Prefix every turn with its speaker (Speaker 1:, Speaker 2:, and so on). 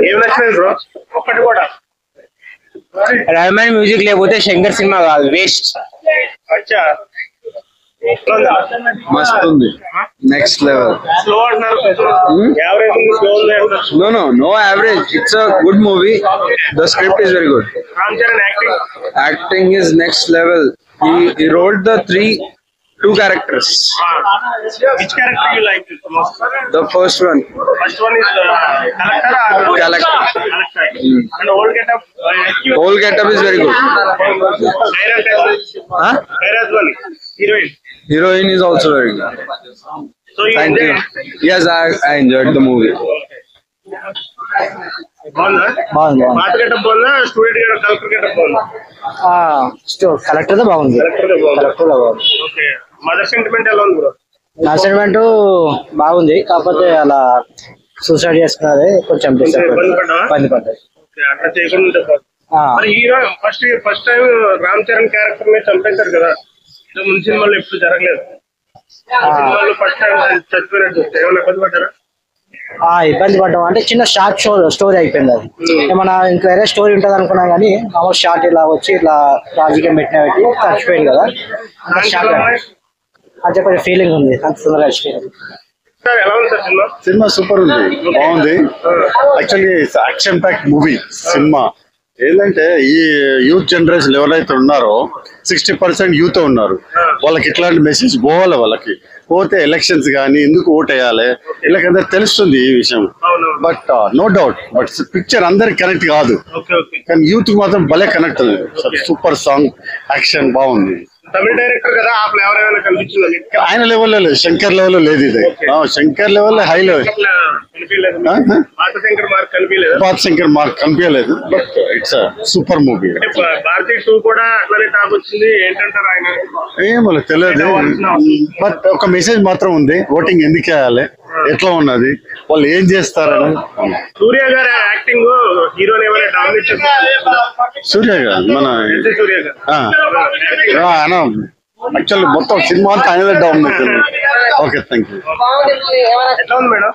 Speaker 1: ఏం నచ్చింది బ్రో? ఒక్కటి కూడా
Speaker 2: रहमान म्यूजिक లేకపోతే శంకర్ సినిమా కాదు, వేస్ట్.
Speaker 1: అచ్చా
Speaker 3: మస్త్ ఉంది, నెక్స్ట్ లెవెల్.
Speaker 1: స్లో అంటున్నారు, యావరేజ్ ఉంది, స్లో ఉంది అంటున్నారు.
Speaker 3: No average, it's a good movie. The script is very good.
Speaker 1: Ram Charan
Speaker 3: Acting is next level. He wrote the two characters.
Speaker 1: which character you like the most?
Speaker 3: The first one
Speaker 1: First one is collector. And old getup
Speaker 3: is very good.
Speaker 1: Kaira's one
Speaker 3: Heroine is also very good.
Speaker 1: So you
Speaker 3: Thank you.
Speaker 1: enjoyed?
Speaker 3: Yes, I enjoyed the movie.
Speaker 1: బాగుందా? పాత getup బాగుందా, student collector getup బాగుందా?
Speaker 2: Collector తో బాగుంది.
Speaker 1: Okay, mother sentiment ఎలా ఉంది bro?
Speaker 2: నా sentiment బాగుంది, కాకపోతే అలా సూసైడ్ చేసుకున్నది కొంచెం ఇబ్బంది పడ్డది.
Speaker 1: అట్లా చేయకుండా ఉంటే మరి hero first time Ram Charan character ని చంపేశారు కదా, ముందు సినిమాలో ఎప్పుడు జరగలేదు. సినిమాలో ఫస్ట్ టైం చచ్చిపోయినట్టు చూస్తే ఏమైనా ఇబ్బంది పడ్డారా?
Speaker 2: ఇబ్బంది పడ్డాం అంటే చిన్న షార్ట్ స్టోరీ అయిపోయింది. అది ఏమన్నా ఇంకా వేరే స్టోరీ ఉంటుంది అనుకున్నా కానీ మామూలు షార్ట్ ఇలా వచ్చి ఇట్లా రాజకీయం పెట్టిన పెట్టి చచ్చిపోయింది కదా, అది కొంచెం ఫీలింగ్ ఉంది. అంత తొందరగా చచ్చిపోయింది.
Speaker 1: ఎలా ఉంది సార్ సినిమా?
Speaker 4: సినిమా సూపర్ ఉంది, బాగుంది. Actually action pack movie cinema. ఏంటంటే ఈ యూత్ జనరేషన్ ఎవరైతే ఉన్నారో 60% యూత్ ఉన్నారు. వాళ్ళకి ఇట్లాంటి మెసేజ్ పోవాలి. వాళ్ళకి పోతే ఎలక్షన్స్ కానీ ఎందుకు ఓట్ వేయాలి వీళ్ళకందరూ తెలుస్తుంది ఈ విషయం. But no doubt, but picture అందరికి కనెక్ట్ కాదు, కానీ యూత్ మాత్రం భలే కనెక్ట్ ఉంది. సూపర్ సాంగ్, యాక్షన్ బాగుంది.
Speaker 1: తమిళ డైరెక్టర్ కదా, ఆ ఫ్లేవర్ ఏమైనా కనిపించింది?
Speaker 4: ఆయన లెవెల్లో లేదు, శంకర్ లెవెల్లో లేదు. ఇది శంకర్ లెవెల్లో హై లెవెల్. పాత శంకర్ మార్క్ కనిపించలేదు, బట్ ఇట్స్ సూపర్ మూవీ.
Speaker 1: భారతీయ 2 కూడా అట్లానే టాక్ వచ్చింది, ఏంటంటారు ఆయన?
Speaker 4: ఏమో తెలియదు, బట్ ఒక మెసేజ్ మాత్రం ఉంది. ఓటింగ్ ఎందుకు వేయాలి, ఎట్లా ఉన్నది, వాళ్ళు ఏం చేస్తారని.
Speaker 1: సూర్య గారి యాక్టింగ్ హీరోని ఏమైనా డామినేట్ చేస్తారు?
Speaker 4: సూర్య గారు మన
Speaker 1: సూర్య గారు
Speaker 4: యాక్చువల్లీ మొత్తం సినిమా అంతా ఆయన డామినేట్. Okay, thank you.
Speaker 1: ఎట్లా ఉంది మేడం?